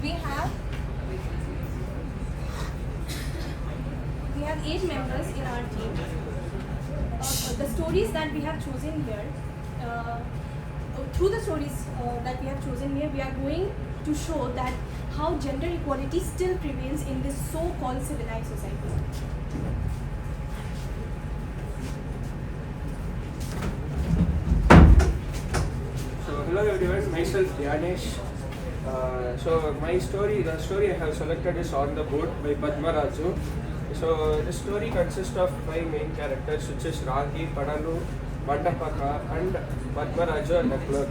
we have 8 members in our team. The stories that we have chosen here, through the stories that we have chosen here, we are going to show that how gender equality still prevails in this so-called civilized society. So hello everyone, myself Dhyanesh. So my story, the story I have selected is On the Boat by Padma Raju. So the story consists of 5 main characters, which is Ragi, Padalu, Mandapaka and Padma Raju and the clerk.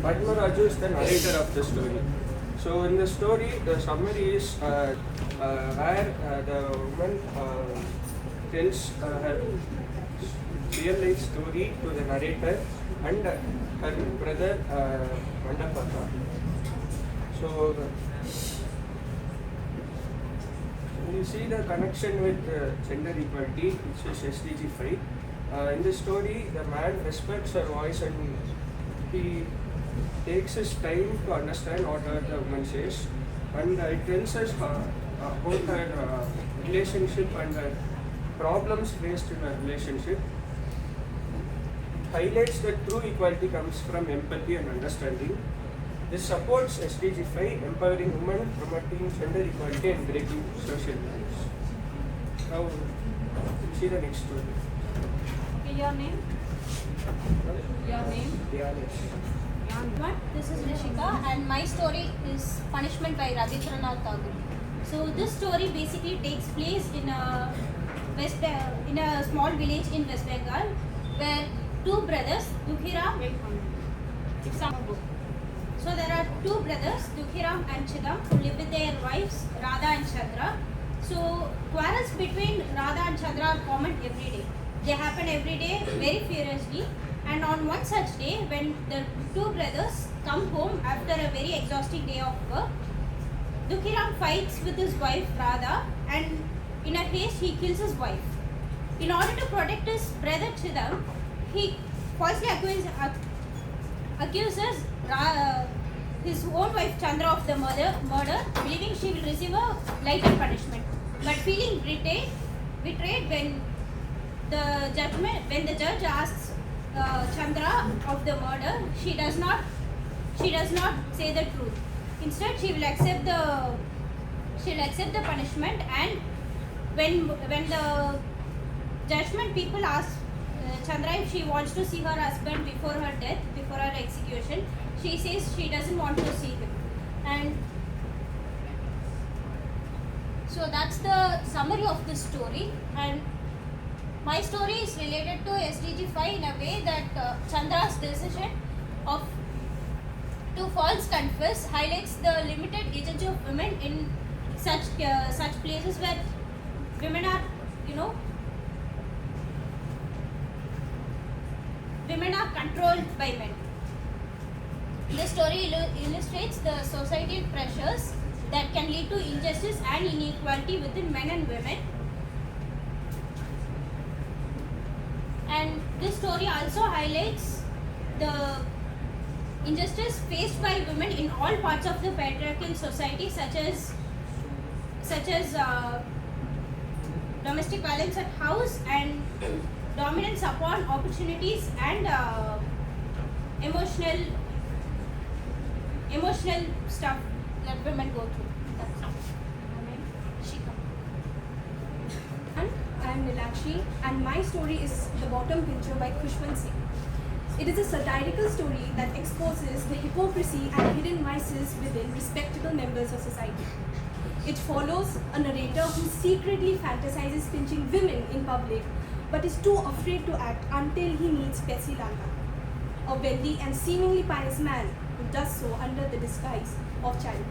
Padma Raju is the narrator of the story. So in the story, the summary is where the woman tells her real life story to the narrator and her brother Mandapaka. So you see the connection with gender equality, which is SDG 5. In this story, the man respects her voice and he takes his time to understand what the woman says, and it tells us about her relationship and her problems faced in her relationship. Highlights that true equality comes from empathy and understanding. This supports SDG 5, empowering women, promoting gender equality and breaking social norms. Now, see the next story. Okay, your name? Your name? Dhyanesh. This is Rishika and my story is Punishment by Rabindranath Tagore. So this story basically takes place in a small village in West Bengal where 2 brothers, Dukhiram, so there are 2 brothers, Dukhiram and Chidam, who live with their wives Radha and Chandra. So quarrels between Radha and Chandra are common every day. They happen every day very furiously. And on one such day, when the 2 brothers come home after a very exhausting day of work, Dukhiram fights with his wife Radha and in a haste he kills his wife. In order to protect his brother Chidam, he falsely accuses his own wife Chandra of the murder, believing she will receive a lighter punishment. But feeling betrayed when the judge asks Chandra of the murder, she does not say the truth. Instead, she will accept the punishment. And when the judgment people ask Chandra if she wants to see her husband before her death, before her execution, she says she doesn't want to see him. And so that's the summary of this story. And my story is related to SDG 5 in a way that Chandra's decision to false confess highlights the limited agency of women in such places where women are controlled by men. This story illustrates the societal pressures that can lead to injustice and inequality within men and women. And this story also highlights the injustice faced by women in all parts of the patriarchal society, such as domestic violence at house and dominance upon opportunities and emotional stuff that women go through. That's all. Shika. And I am Nilakshi, and my story is The Bottom Pincher by Khushwant Singh. It is a satirical story that exposes the hypocrisy and hidden vices within respectable members of society. It follows a narrator who secretly fantasizes pinching women in public but is too afraid to act until he meets Pesi Langa, a wealthy and seemingly pious man who does so under the disguise of charity.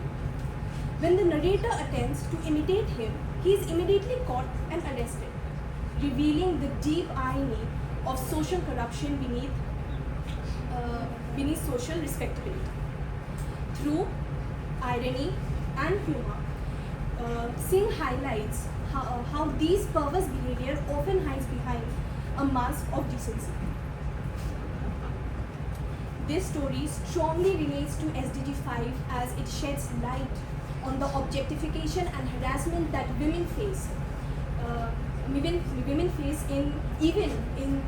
When the narrator attempts to imitate him, he is immediately caught and arrested, revealing the deep irony of social corruption beneath social respectability. Through irony and humor, Singh highlights how these perverse behavior often hides behind a mask of decency. This story strongly relates to SDG 5 as it sheds light on the objectification and harassment that women face. Women face in even in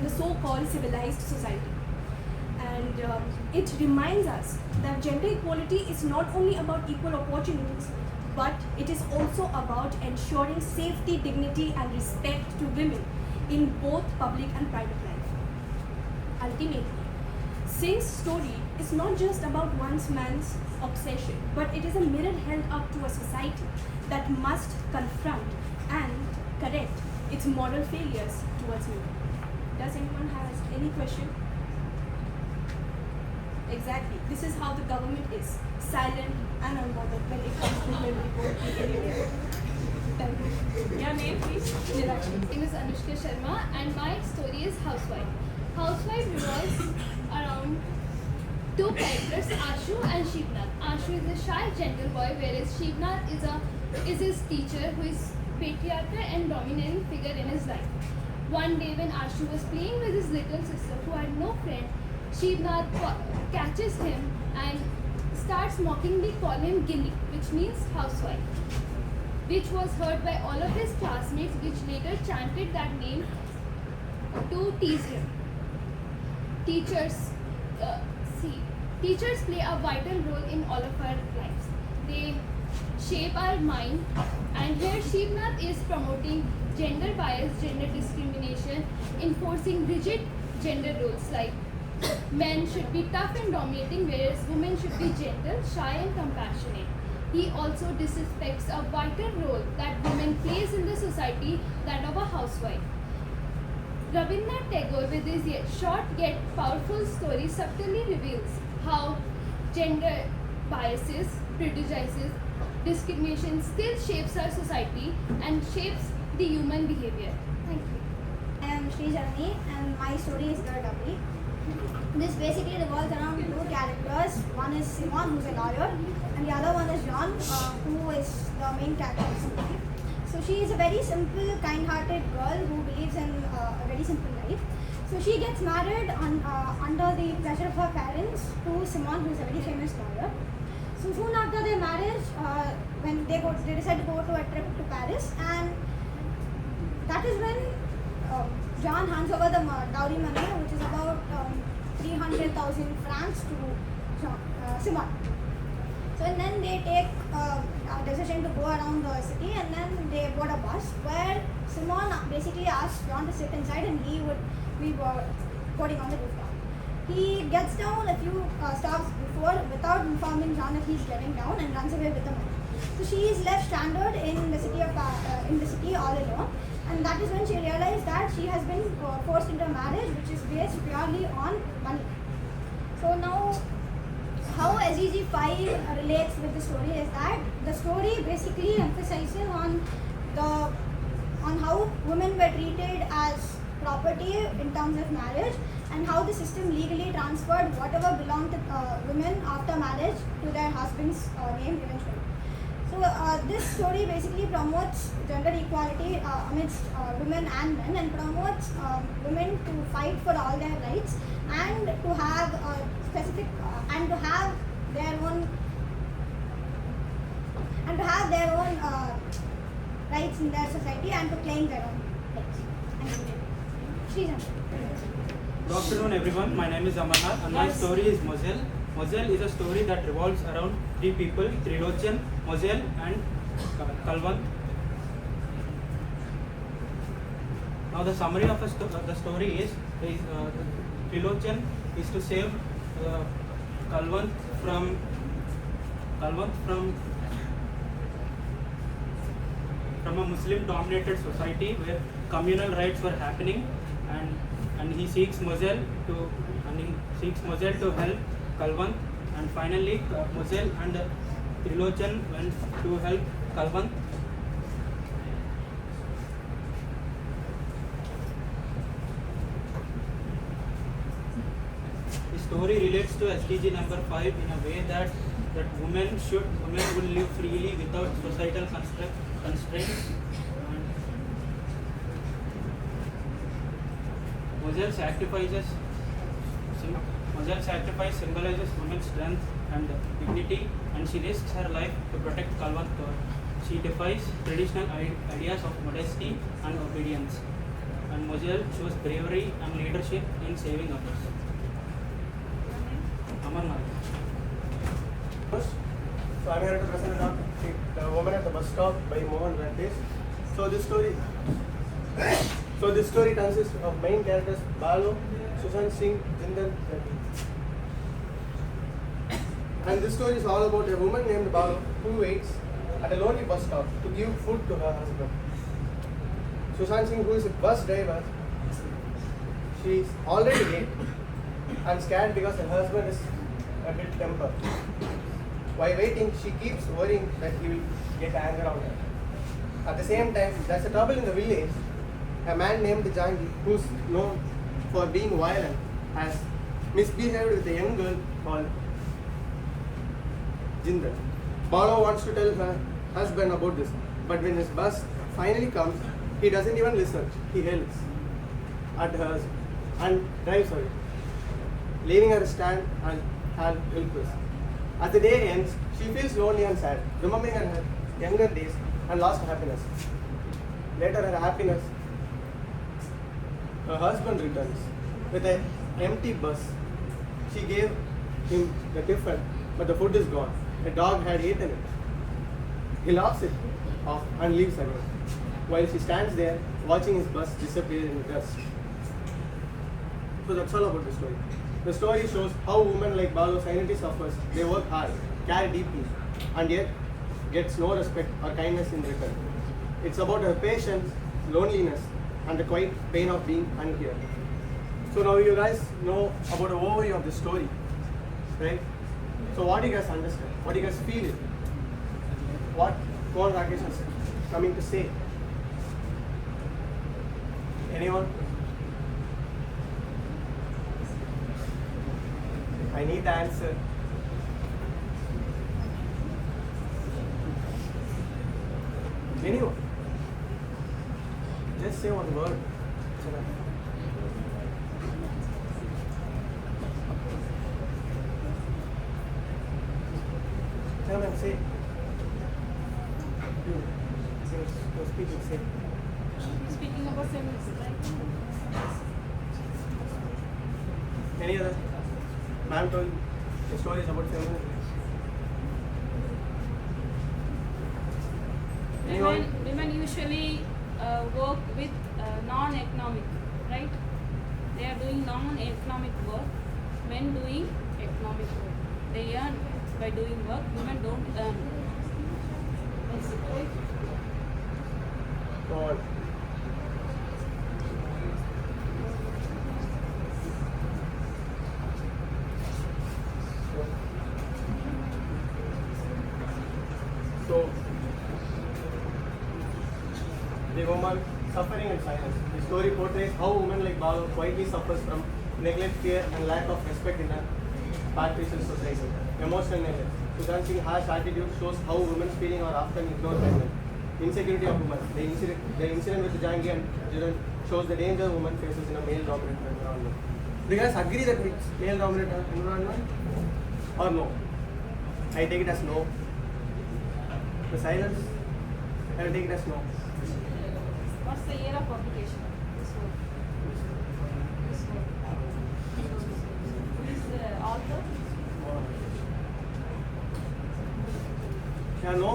the so-called civilized society. And it reminds us that gender equality is not only about equal opportunities, but it is also about ensuring safety, dignity, and respect to women in both public and private life. Ultimately, Singh's story is not just about one man's obsession, but it is a mirror held up to a society that must confront and correct its moral failures towards women. Does anyone have any question? Exactly. This is how the government is, silent and unbothered when it comes to women equality anywhere. Thank you. Your name, please? Nilakshi. My name is Anushka Sharma and my story is Housewife. Housewife revolves around two characters, Ashu and Shivnath. Ashu is a shy, gentle boy, whereas Shivnath is his teacher, who is patriarchal and dominating figure in his life. One day when Ashu was playing with his little sister who had no friend, Shivnath catches him and starts mockingly calling him Gilly, which means housewife, which was heard by all of his classmates, which later chanted that name to tease him. Teachers play a vital role in all of our lives. They shape our mind, and here Shivnath is promoting gender bias, gender discrimination, enforcing rigid gender roles like men should be tough and dominating, whereas women should be gentle, shy and compassionate. He also disrespects a vital role that women plays in the society, that of a housewife. Rabindranath Tagore, with his short yet powerful story, subtly reveals how gender biases, prejudices, discrimination still shapes our society and shapes the human behavior. Thank you. I am Sri Janani and my story is Girl Doubly. This basically revolves around two characters. One is Simon, who's a lawyer, and the other one is John, who is the main character of the story. So she is a very simple, kind-hearted girl who believes in a very simple life. So she gets married under the pressure of her parents to Simon, who is a very famous lawyer. So soon after their marriage, when they decide to go to a trip to Paris, and that is when John hands over the dowry money, which is about 300,000 francs to Simon. So and then they take a decision to go around the city, and then they board a bus where Simon basically asks John to sit inside and he would be boarding on the rooftop. He gets down a few stops before without informing John that he's getting down and runs away with the money. So she is left stranded in the city all alone, and that is when she realized that she has been forced into a marriage which is based purely on money. So now, how SDG 5 relates with the story is that the story basically emphasizes on how women were treated as property in terms of marriage, and how the system legally transferred whatever belonged to women after marriage to their husband's name eventually. So this story basically promotes gender equality amidst women and men, and promotes women to fight for all their rights and to have specific and to have their own rights in their society and to claim their own rights. Thank you. Good afternoon everyone, my name is Amarnath and my story is Moselle. Moselle is a story that revolves around three people, Trilochan, Moselle and Kalwan. Now the summary of the story is Trilochan is to save Kalwan from a Muslim dominated society where communal rights were happening, and he seeks Moselle to help Kalwan, and finally Moselle and Trilochan went to help Kalwan. The story relates to SDG number 5 in a way that women will live freely without societal constraints. Moselle sacrifices Mazel's sacrifice symbolizes women's strength and dignity, and she risks her life to protect Kalwant Kaur. She defies traditional ideas of modesty and obedience, and Mazel shows bravery and leadership in saving others. Amarnath. So I'm here to present the woman at the bus stop by Mohan Vendesh. So this story consists of main characters Balu, Susan Singh, Jindal, and this story is all about a woman named Balu who waits at a lonely bus stop to give food to her husband. Susan Singh, who is a bus driver, she is already late and scared because her husband is a bit tempered. While waiting, she keeps worrying that he will get anger on her. At the same time, there's a trouble in the village. A man named Jangi, who's known for being violent, has misbehaved with a young girl called Jindal. Balu wants to tell her husband about this, but when his bus finally comes, he doesn't even listen. He yells at her and drives away, leaving her stand and helpless. As the day ends, she feels lonely and sad, remembering her younger days and lost happiness. Later, her husband returns with an empty bus. She gave him the tiffin, but the food is gone. A dog had eaten it. He laughs it off and leaves again, while she stands there watching his bus disappear in the dust. So that's all about the story. The story shows how women like Balu silently suffers. They work hard, care deeply, and yet gets no respect or kindness in return. It's about her patience, loneliness, and the quiet pain of being unheard. So now you guys know about the overview of the story, right? So what do you guys understand? What do you guys feel it? What Mohan Rakesh is coming to say? Anyone? I need the answer. Anyone? Just say one word. It's enough. Come and say. You're speaking, say. Speaking about feminism, right? Any other? Ma'am told the stories about feminism. Anyone? Women usually work with non-economic, right? They are doing non-economic work, men doing economic work. They earn by doing work, women don't earn. That's it, right? Go on. So, the woman suffering in silence. The story portrays how women like Balu quietly suffers from neglect, fear, and lack of respect in a patriarchal society. Emotional neglect. Sujan Singh's harsh attitude shows how women's feelings are often ignored by men. Insecurity of women. The incident with Jangi and Jiran shows the danger women faces in a male-dominated environment. Do you guys agree that it's male-dominated environment? Or no? I take it as no. The silence? I will take it as no. What's the year of publication? This work. Who is the author? Yeah, no?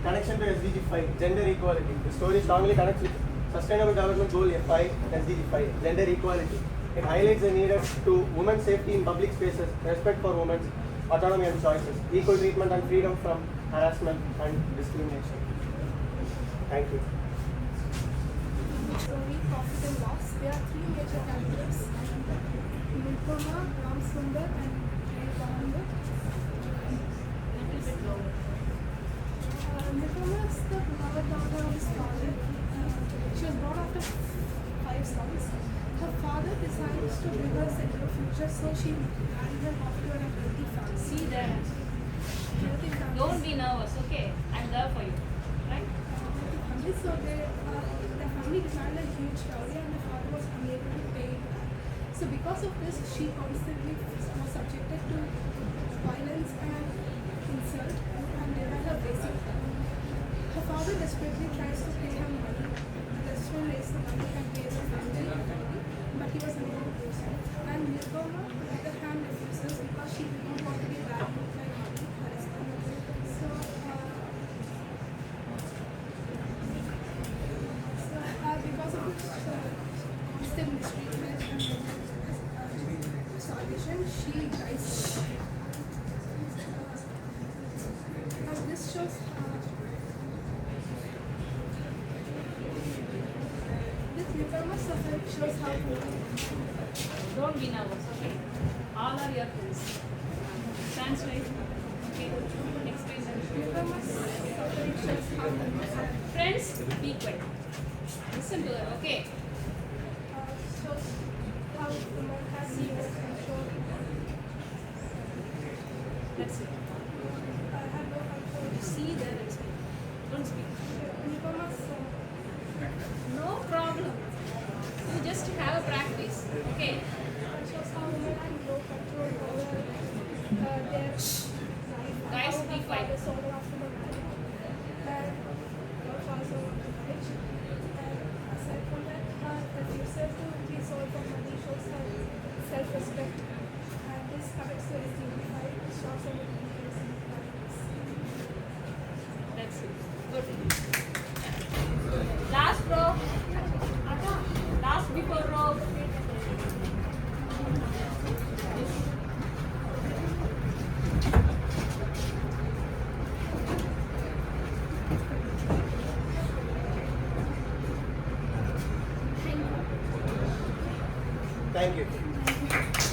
Connection to SDG 5, gender equality. The story strongly connects with Sustainable Development Goal 5, SDG 5, gender equality. It highlights the need to women's safety in public spaces, respect for women's autonomy and choices, equal treatment and freedom from harassment and discrimination. Thank you. Story, profit and loss. There are three major characters: Nilpama, Ramsundar, and Nilpama. Little bit lower. Nilpama is the beloved daughter of his father. She was brought up to 5 sons. Her father decides to bring her a secure future, so she married her off to a wealthy family. See there. Wealthy family. Don't be nervous, okay? I'm there for you. Right? So their family demanded a huge dowry, and the father was unable unable to pay back. So because of this, she constantly was subjected to violence and insult and denied her basic. Her father desperately tries to pay her money, to raise the money and pay the family, but he was unable to do so. And Nirvana, on the other hand, refuses because she did not want to be backed by money, her husband. So, because of this constant mistreatment and starvation, she dies. As this shows, this Nirvana suffering shows how Don't be nervous, okay? All are your friends. Stand straight. Okay. Explain that. Nirvana's suffering shows how Friends, be quiet. Listen to her, okay? shows how women has zero control. That's it. I have no control. See there and speak. Don't speak. Nirvana's No problem. You just have a practice, okay? shows how women have no control over their life. Guys, How be her quiet. father sold her after the marriage. And her father sold her after the marriage. And aside from that, her refusal to be sold for money shows her self-respect. And this connects to his dignified shows her independence and values. That's it. Good. Last row. Last before row. Thank you.